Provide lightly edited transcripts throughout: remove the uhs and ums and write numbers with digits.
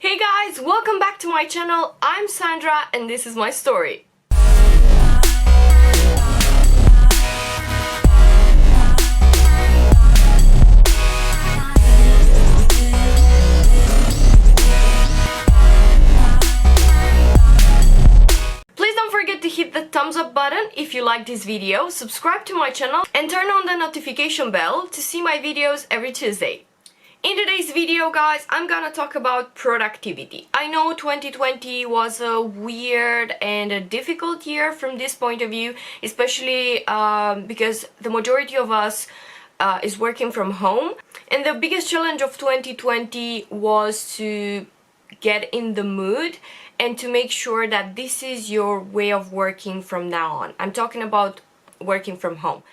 Hey guys, welcome back to my channel. I'm Sandra and this is my story. Please don't forget to hit the thumbs up button if you like this video, subscribe to my channel and turn on the notification bell to see my videos every Tuesday. In today's video, guys, I'm gonna talk about productivity. I know 2020 was a weird and a difficult year from this point of view, especially because the majority of us is working from home. And the biggest challenge of 2020 was to get in the mood and to make sure that this is your way of working from now on. I'm talking about working from home.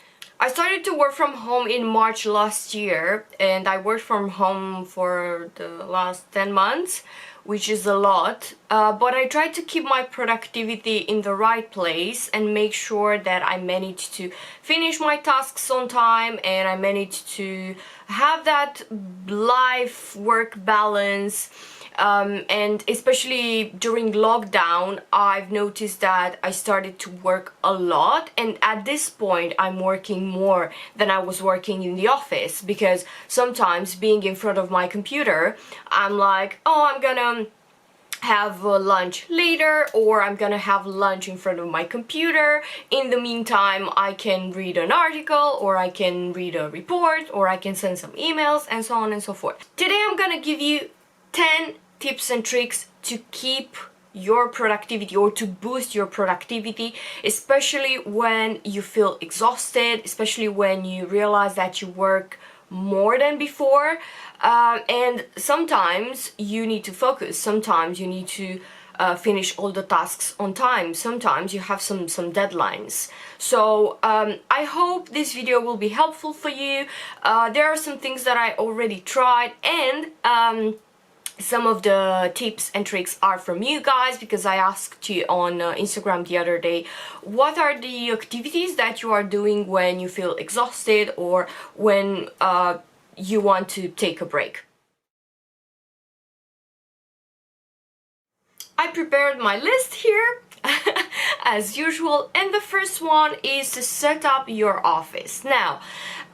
I started to work from home in March last year, and I worked from home for the last 10 months, which is a lot, but I tried to keep my productivity in the right place and make sure that I managed to finish my tasks on time and I managed to have that life-work balance. And especially during lockdown, I've noticed that I started to work a lot, and at this point I'm working more than I was working in the office, because sometimes being in front of my computer, I'm like, oh, I'm gonna have lunch later, or I'm gonna have lunch in front of my computer. In the meantime, I can read an article, or I can read a report, or I can send some emails, and so on and so forth. Today I'm gonna give you 10 tips and tricks to keep your productivity or to boost your productivity, especially when you feel exhausted, especially when you realize that you work more than before, and sometimes you need to focus, sometimes you need to finish all the tasks on time, sometimes you have some deadlines. So I hope this video will be helpful for you. There are some things that I already tried, and some of the tips and tricks are from you guys, because I asked you on Instagram the other day, what are the activities that you are doing when you feel exhausted or when you want to take a break. I prepared my list here as usual, and the first one is to set up your office. Now,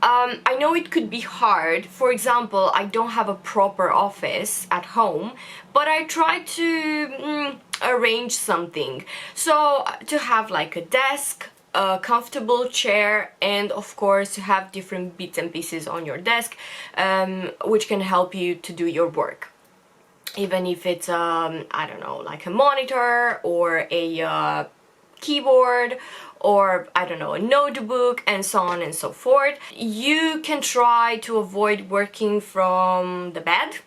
I know it could be hard. For example, I don't have a proper office at home, but I try to arrange something. So to have like a desk, a comfortable chair, and of course to have different bits and pieces on your desk, which can help you to do your work. Even if it's, I don't know, like a monitor or a keyboard, or I don't know, a notebook, and so on and so forth. You can try to avoid working from the bed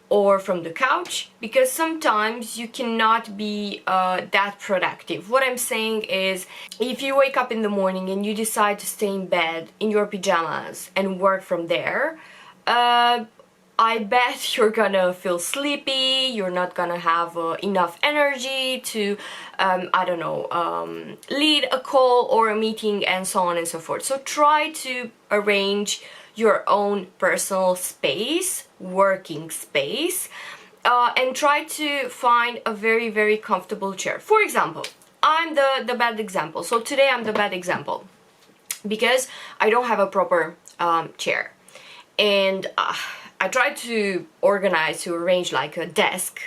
or from the couch, because sometimes you cannot be that productive. What I'm saying is, if you wake up in the morning and you decide to stay in bed in your pajamas and work from there, I bet you're gonna feel sleepy, you're not gonna have enough energy to, I don't know, lead a call or a meeting, and so on and so forth. So try to arrange your own personal space, working space, and try to find a very, very comfortable chair. For example, I'm the bad example. So today I'm the bad example, because I don't have a proper chair. And I tried to organize, to arrange like a desk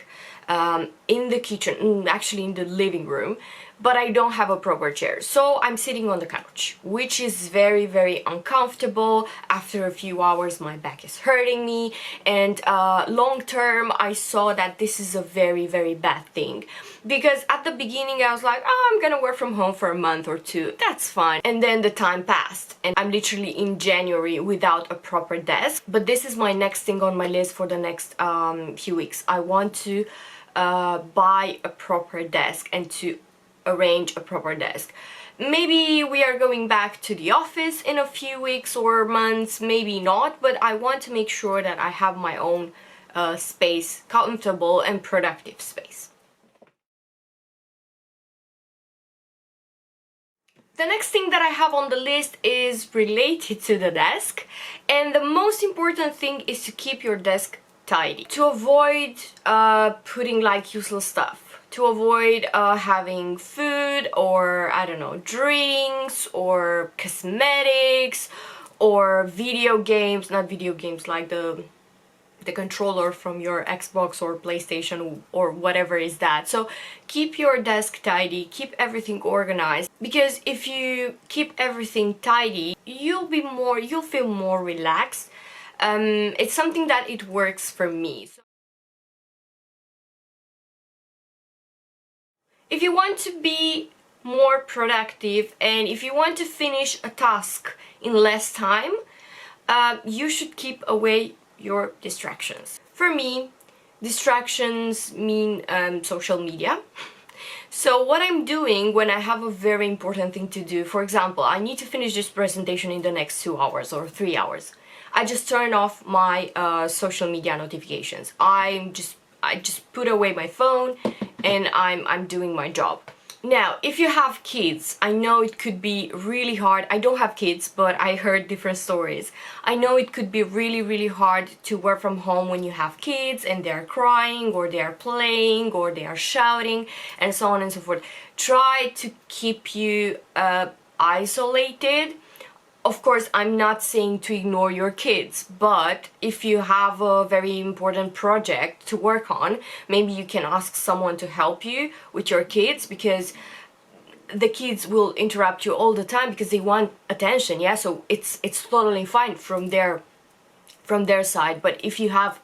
in the kitchen, actually in the living room, but I don't have a proper chair. So I'm sitting on the couch, which is very, very uncomfortable. After a few hours, my back is hurting me, and long term, I saw that this is a very, very bad thing. Because at the beginning, I was like, oh, I'm gonna work from home for a month or two, that's fine. And then the time passed, and I'm literally in January without a proper desk. But this is my next thing on my list for the next few weeks. I want to buy a proper desk and to arrange a proper desk. Maybe we are going back to the office in a few weeks or months, maybe not, but I want to make sure that I have my own space, comfortable and productive space. The next thing that I have on the list is related to the desk, and the most important thing is to keep your desk tidy, to avoid putting like useless stuff, to avoid having food or I don't know, drinks or cosmetics or video games, not video games like the controller from your Xbox or PlayStation or whatever is that. So keep your desk tidy, keep everything organized, because if you keep everything tidy, you'll feel more relaxed. It's something that it works for me. So if you want to be more productive and if you want to finish a task in less time, you should keep away your distractions. For me, distractions mean social media. So what I'm doing when I have a very important thing to do, for example, I need to finish this presentation in the next 2 hours or 3 hours, I just turn off my social media notifications. I just put away my phone and I'm doing my job. Now, if you have kids, I know it could be really hard. I don't have kids, but I heard different stories. I know it could be really hard to work from home when you have kids and they're crying or they're playing or they are shouting and so on and so forth. Try to keep you isolated. Of course, I'm not saying to ignore your kids, but if you have a very important project to work on, maybe you can ask someone to help you with your kids, because the kids will interrupt you all the time because they want attention, yeah? So it's totally fine from their side, but if you have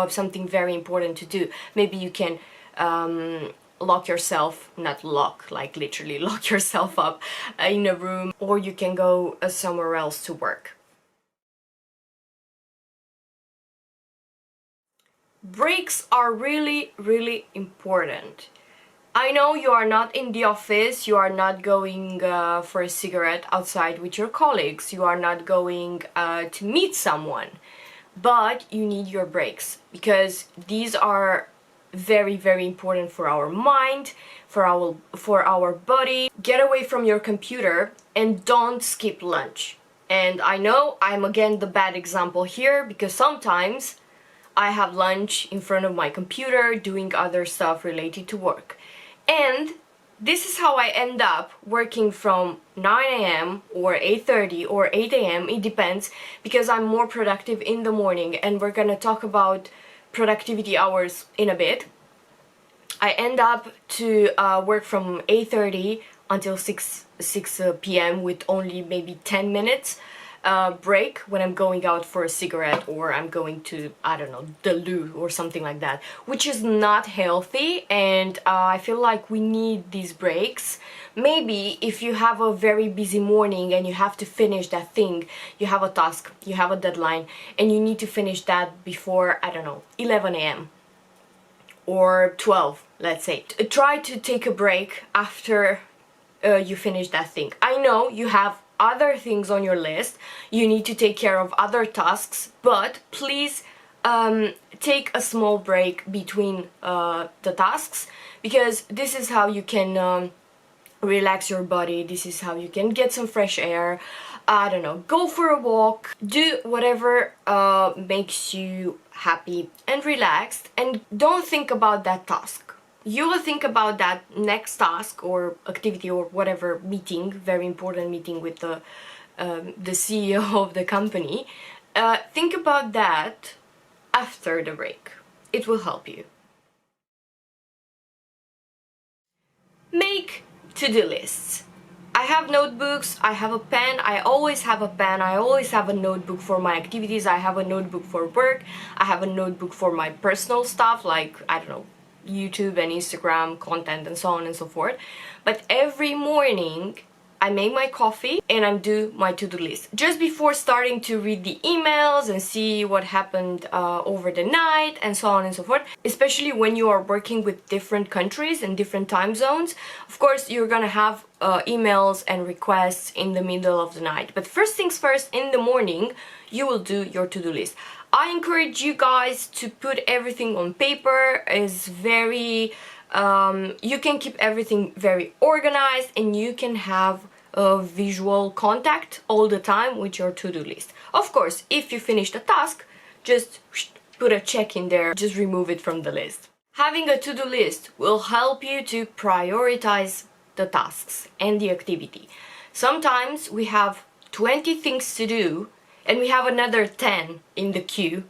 something very important to do, maybe you can lock yourself, not lock, like literally lock yourself up in a room, or you can go somewhere else to work. Breaks are really important. I know you are not in the office, you are not going for a cigarette outside with your colleagues, you are not going to meet someone, but you need your breaks, because these are very important for our mind, for our body. Get away from your computer and don't skip lunch. And I know I'm again the bad example here, because sometimes I have lunch in front of my computer doing other stuff related to work, and this is how I end up working from 9 a.m. or 8:30 or 8 a.m. It depends, because I'm more productive in the morning, and we're gonna talk about productivity hours in a bit. I end up to work from 8:30 until 6 p.m. with only maybe 10 minutes break when I'm going out for a cigarette, or I'm going to, I don't know, the loo or something like that, which is not healthy, and I feel like we need these breaks. Maybe if you have a very busy morning and you have to finish that thing, you have a task, you have a deadline, and you need to finish that before, I don't know, 11 a.m. or 12, let's say. Try to take a break after you finish that thing. I know you have other things on your list, you need to take care of other tasks, but please take a small break between the tasks, because this is how you can relax your body, this is how you can get some fresh air, I don't know, go for a walk, do whatever makes you happy and relaxed, and don't think about that task. You will think about that next task or activity or whatever meeting, very important meeting with the CEO of the company. Think about that after the break. It will help you. Make to-do lists. I have notebooks, I have a pen, I always have a pen, I always have a notebook for my activities, I have a notebook for work, I have a notebook for my personal stuff, like, I don't know, YouTube and Instagram content and so on and so forth. But every morning I make my coffee and I do my to-do list just before starting to read the emails and see what happened over the night and so on and so forth. Especially when you are working with different countries and different time zones, of course you're gonna have emails and requests in the middle of the night, but first things first, in the morning you will do your to-do list. I encourage you guys to put everything on paper. It's very you can keep everything very organized, and you can have a visual contact all the time with your to-do list. Of course, if you finish the task, just put a check in there, just remove it from the list. Having a to-do list will help you to prioritize the tasks and the activity. Sometimes we have 20 things to do and we have another 10 in the queue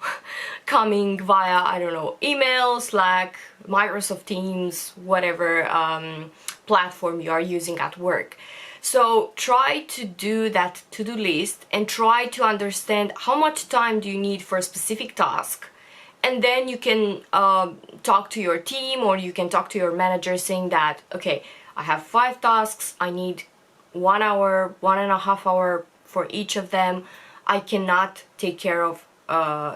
coming via, I don't know, email, Slack, Microsoft Teams, whatever platform you are using at work. So try to do that to-do list and try to understand how much time do you need for a specific task. And then you can talk to your team, or you can talk to your manager saying that, okay, I have 5 tasks, I need 1 hour, 1.5 hours for each of them. I cannot take care of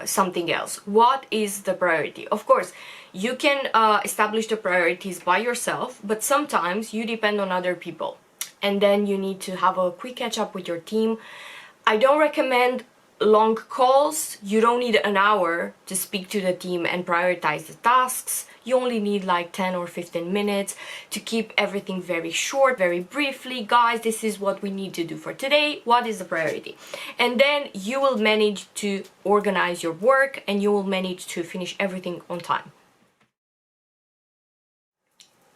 something else. What is the priority? Of course, you can establish the priorities by yourself, but sometimes you depend on other people. And then you need to have a quick catch up with your team. I don't recommend long calls. You don't need an hour to speak to the team and prioritize the tasks. You only need like 10 or 15 minutes to keep everything very short, very briefly. Guys, this is what we need to do for today. What is the priority? And then you will manage to organize your work and you will manage to finish everything on time.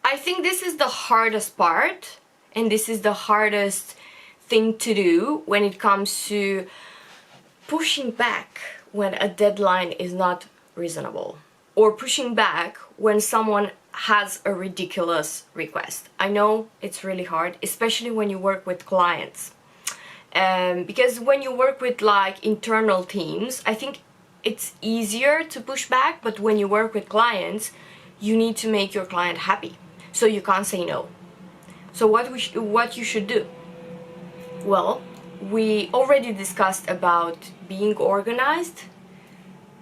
I think this is the hardest part, and this is the hardest thing to do when it comes to pushing back when a deadline is not reasonable, or pushing back when someone has a ridiculous request. I know it's really hard, especially when you work with clients. Because when you work with like internal teams, I think it's easier to push back, but when you work with clients, you need to make your client happy. So you can't say no. So what you should do? Well, we already discussed about being organized,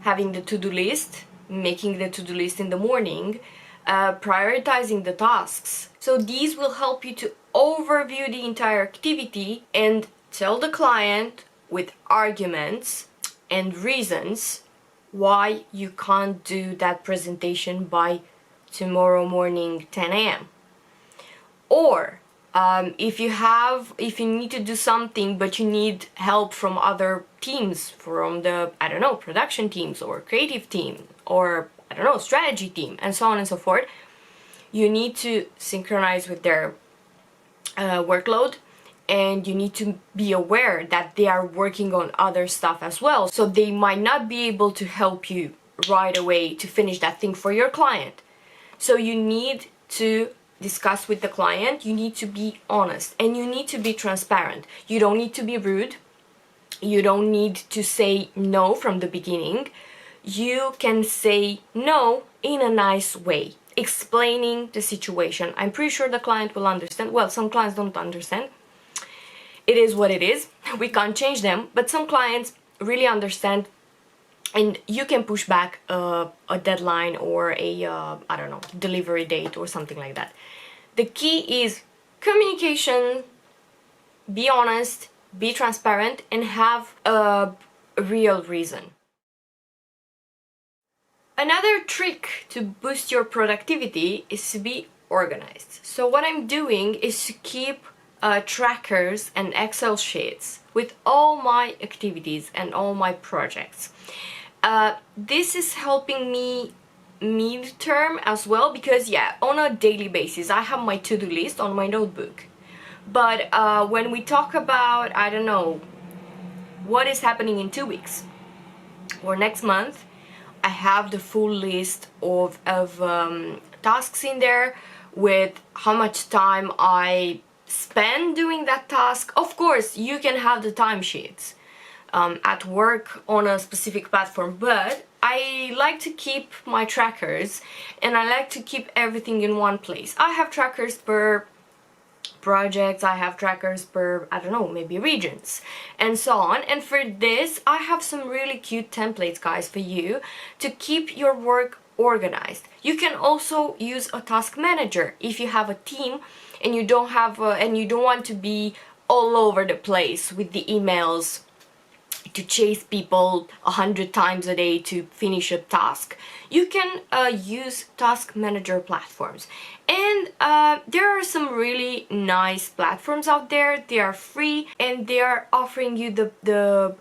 having the to-do list, making the to-do list in the morning, prioritizing the tasks. So these will help you to overview the entire activity and tell the client with arguments and reasons why you can't do that presentation by tomorrow morning 10 a.m. Or if you need to do something but you need help from other teams, from the, I don't know, production teams or creative team or, I don't know, strategy team, and so on and so forth, you need to synchronize with their workload, and you need to be aware that they are working on other stuff as well. So they might not be able to help you right away to finish that thing for your client. So you need to discuss with the client, you need to be honest, and you need to be transparent. You don't need to be rude. You don't need to say no from the beginning. You can say no in a nice way, explaining the situation. I'm pretty sure the client will understand. Well, some clients don't understand. It is what it is. We can't change them, but some clients really understand, and you can push back a deadline or a, I don't know, delivery date or something like that. The key is communication, be honest, be transparent, and have a real reason. Another trick to boost your productivity is to be organized. So what I'm doing is to keep trackers and Excel sheets with all my activities and all my projects. This is helping me mid-term as well, because yeah, on a daily basis I have my to-do list on my notebook. But when we talk about, I don't know, what is happening in 2 weeks or next month, I have the full list of tasks in there with how much time I spend doing that task. Of course, you can have the timesheets at work on a specific platform, but I like to keep my trackers and I like to keep everything in one place. I have trackers per projects, I have trackers per, I don't know, maybe regions, and so on. And for this, I have some really cute templates, guys, for you to keep your work organized. You can also use a task manager if you have a team and you don't have and you don't want to be all over the place with the emails to chase people 100 times a day to finish a task, you can use task manager platforms. And there are some really nice platforms out there. They are free and they are offering you the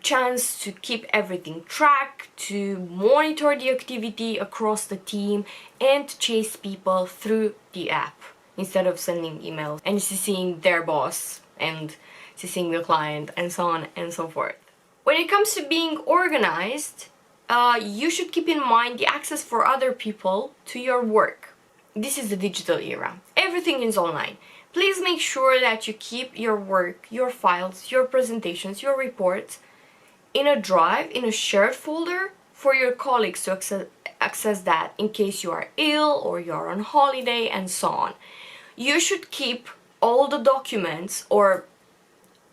chance to keep everything tracked, to monitor the activity across the team, and to chase people through the app instead of sending emails and seeing their boss and seeing the client and so on and so forth. When it comes to being organized, you should keep in mind the access for other people to your work. This is the digital era. Everything is online. Please make sure that you keep your work, your files, your presentations, your reports in a drive, in a shared folder for your colleagues to access that in case you are ill or you're on holiday and so on. You should keep all the documents or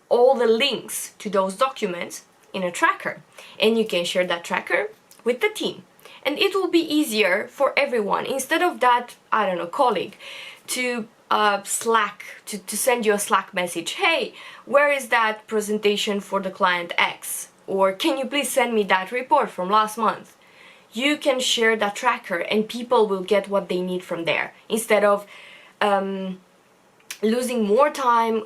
all the links to those documents in a tracker, and you can share that tracker with the team, and it will be easier for everyone. Instead of that, I don't know, colleague to Slack, to send you a Slack message, hey, where is that presentation for the client X, or can you please send me that report from last month. You can share that tracker and people will get what they need from there, instead of losing more time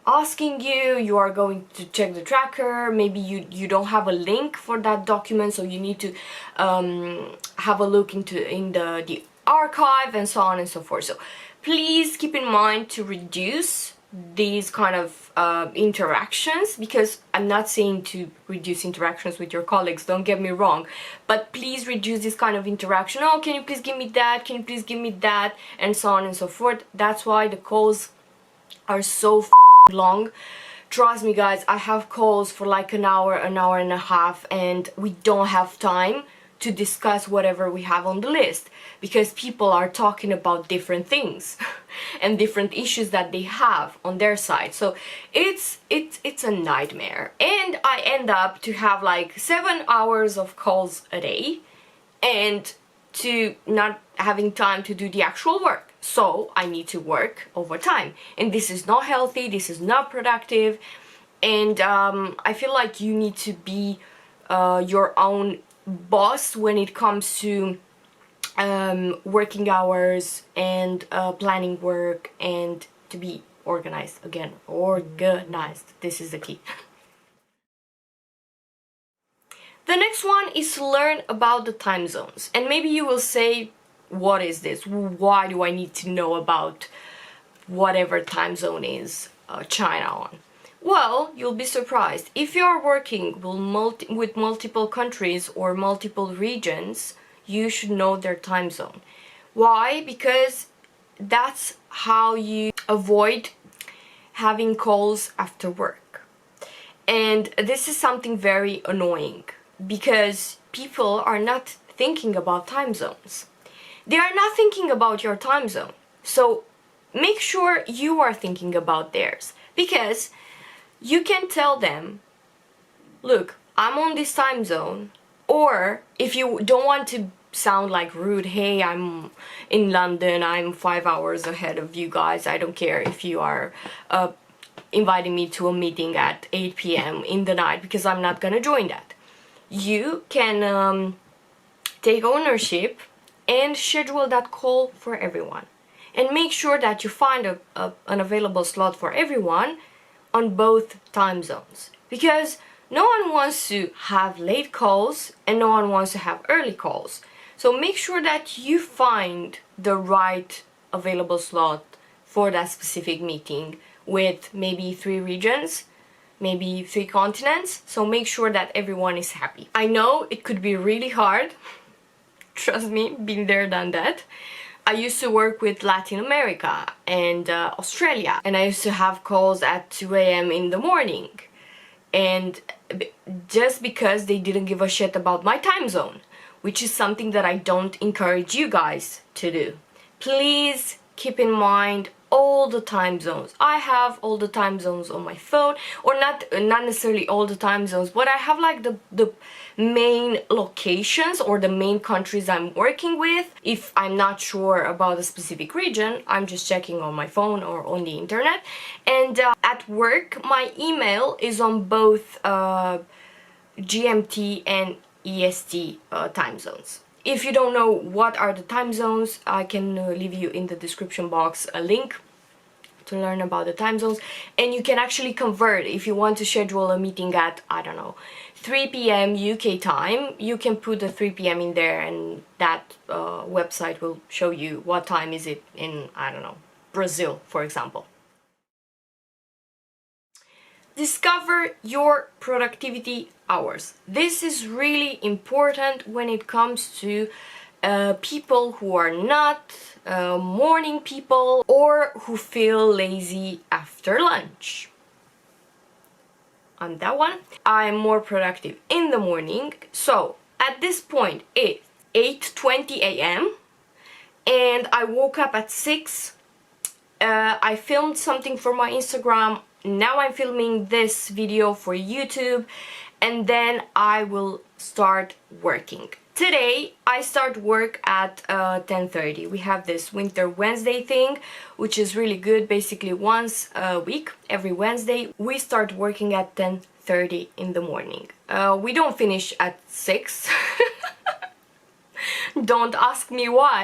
asking you are going to check the tracker. Maybe you don't have a link for that document, so you need to have a look in the archive and so on and so forth. So please keep in mind to reduce these kind of interactions, because I'm not saying to reduce interactions with your colleagues, don't get me wrong, but please reduce this kind of interaction. Oh, can you please give me that, can you please give me that, and so on and so forth. That's why the calls are so long. Trust me guys, I have calls for like an hour and a half, and we don't have time to discuss whatever we have on the list, because people are talking about different things and different issues that they have on their side. So it's a nightmare, and I end up to have like 7 hours of calls a day and to not having time to do the actual work. So I need to work overtime, and this is not healthy, this is not productive, and I feel like you need to be your own boss when it comes to working hours and planning work, and to be organized. Again, organized, this is the key. The next one is to learn about the time zones. And maybe you will say, what is this? Why do I need to know about whatever time zone is China on? Well, you'll be surprised. If you are working with multiple countries or multiple regions, you should know their time zone. Why? Because that's how you avoid having calls after work. And this is something very annoying, because people are not thinking about time zones. They are not thinking about your time zone. So make sure you are thinking about theirs, because you can tell them, look, I'm on this time zone. Or if you don't want to sound like rude, hey, I'm in London, I'm 5 hours ahead of you guys, I don't care if you are inviting me to a meeting at 8 p.m. in the night, because I'm not gonna join that. You can take ownership and schedule that call for everyone, and make sure that you find an available slot for everyone on both time zones, because no one wants to have late calls and no one wants to have early calls. So make sure that you find the right available slot for that specific meeting with maybe 3 regions, maybe 3 continents. So make sure that everyone is happy. I know it could be really hard. Trust me, been there, done that. I used to work with Latin America and Australia, and I used to have calls at 2 a.m. in the morning, and just because they didn't give a shit about my time zone, which is something that I don't encourage you guys to do. Please keep in mind all the time zones. I have all the time zones on my phone, or not necessarily all the time zones, but I have like the main locations or the main countries I'm working with. If I'm not sure about a specific region, I'm just checking on my phone or on the internet. And at work, my email is on both GMT and EST time zones. If you don't know what are the time zones, I can leave you in the description box a link to learn about the time zones, and you can actually convert. If you want to schedule a meeting at, I don't know, 3 p.m. UK time, you can put the 3 p.m. in there, and that website will show you what time is it in, I don't know, Brazil, for example. Discover your productivity hours. This is really important when it comes to people who are not morning people or who feel lazy after lunch. On that one, I'm more productive in the morning. So at this point it's 8:20 a.m. and I woke up at 6. I filmed something for my Instagram. Now I'm filming this video for YouTube, and then I will start working. Today I start work at 10:30. We have this Winter Wednesday thing, which is really good. Basically once a week, every Wednesday, we start working at 10:30 in the morning. We don't finish at 6. Don't ask me why.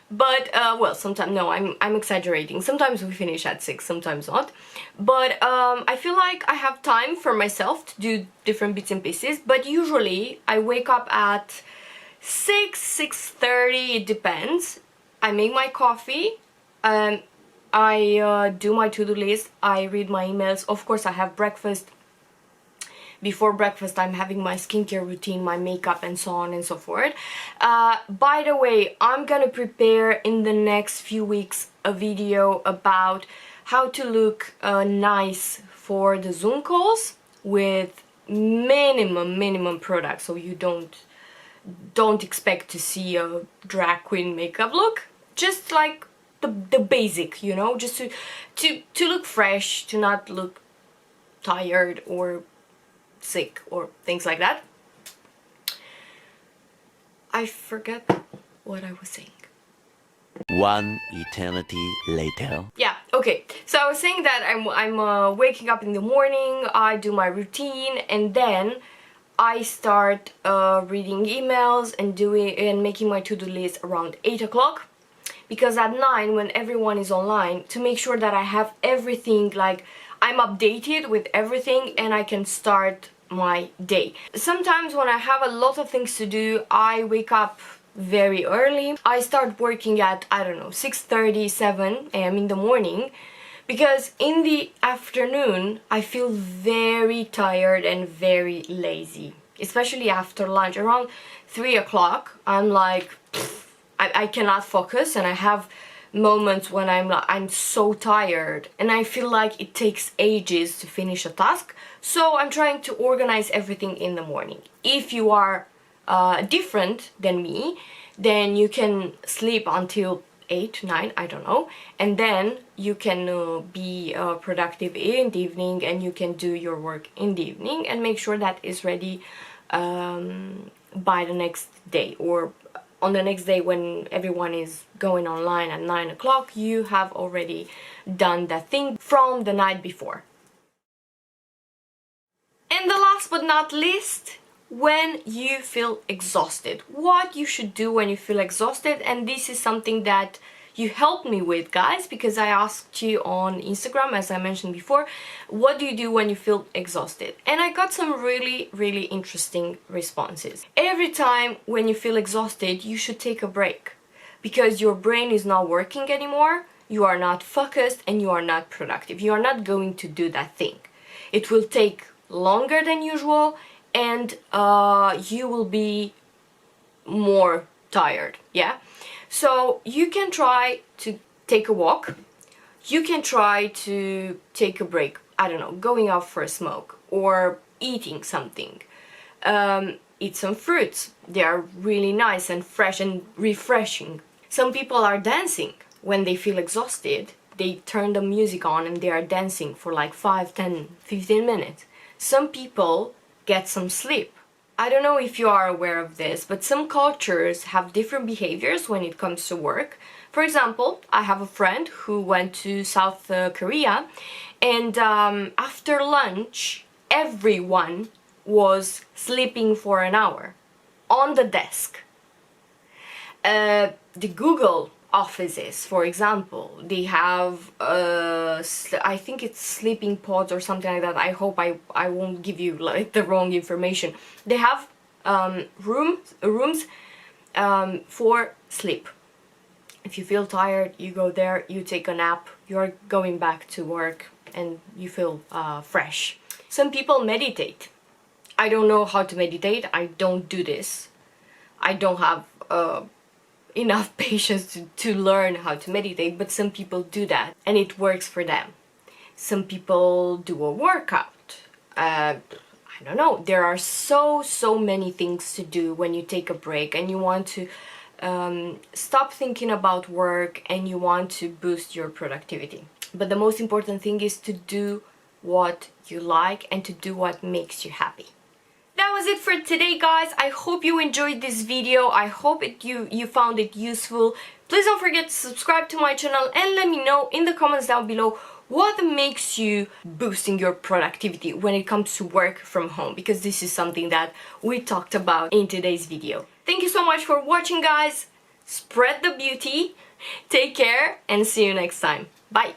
But well, sometimes, no, I'm exaggerating. Sometimes we finish at 6, sometimes not. But I feel like I have time for myself to do different bits and pieces. But usually I wake up at 6:30, it depends. I make my coffee, I do my to-do list, I read my emails. Of course, I have breakfast. Before breakfast, I'm having my skincare routine, my makeup, and so on and so forth. By the way, I'm gonna prepare in the next few weeks a video about how to look nice for the Zoom calls with minimum products, so you don't expect to see a drag queen makeup look. Just like the basic, you know, just to look fresh, to not look tired or sick or things like that. I forgot what I was saying. One eternity later. Yeah, okay. So I was saying that I'm waking up in the morning, I do my routine, and then I start reading emails and making my to-do list around 8 o'clock. Because at 9, when everyone is online, to make sure that I have everything, like I'm updated with everything and I can start my day. Sometimes when I have a lot of things to do, I wake up very early. I start working at, I don't know, 6:30, 7 a.m. in the morning, because in the afternoon I feel very tired and very lazy, especially after lunch. Around 3 o'clock I'm like, I cannot focus, and I have moments when I'm so tired and I feel like it takes ages to finish a task. So I'm trying to organize everything in the morning. If you are different than me, then you can sleep until 8, 9, I don't know, and then you can be productive in the evening, and you can do your work in the evening and make sure that is ready by the next day, or on the next day when everyone is going online at 9 o'clock, you have already done that thing from the night before. And the last but not least, when you feel exhausted. What you should do when you feel exhausted, and this is something that you helped me with, guys, because I asked you on Instagram, as I mentioned before, what do you do when you feel exhausted? And I got some really interesting responses. Every time when you feel exhausted, you should take a break, because your brain is not working anymore, you are not focused, and you are not productive. You are not going to do that thing. It will take longer than usual, and you will be more tired, yeah? So you can try to take a walk, you can try to take a break, I don't know, going out for a smoke, or eating something. Eat some fruits, they are really nice and fresh and refreshing. Some people are dancing when they feel exhausted. they turn the music on and they are dancing for like 5, 10, 15 minutes. Some people get some sleep. I don't know if you are aware of this, but some cultures have different behaviors when it comes to work. For example, I have a friend who went to South Korea, and after lunch, everyone was sleeping for an hour on the desk. The Google offices, for example, they have I think it's sleeping pods or something like that. I hope I won't give you like the wrong information. They have rooms for sleep. If you feel tired, you go there, you take a nap, you're going back to work and you feel fresh. Some people meditate. I don't know how to meditate. I don't do this. I don't have enough patience to learn how to meditate, but some people do that and it works for them. Some people do a workout. I don't know. There are so many things to do when you take a break and you want to stop thinking about work and you want to boost your productivity. But the most important thing is to do what you like and to do what makes you happy. That was it for today, guys. I hope you enjoyed this video. I hope you found it useful. Please don't forget to subscribe to my channel and let me know in the comments down below what makes you boosting your productivity when it comes to work from home, because this is something that we talked about in today's video. Thank you so much for watching, guys. Spread the beauty. Take care and see you next time. Bye.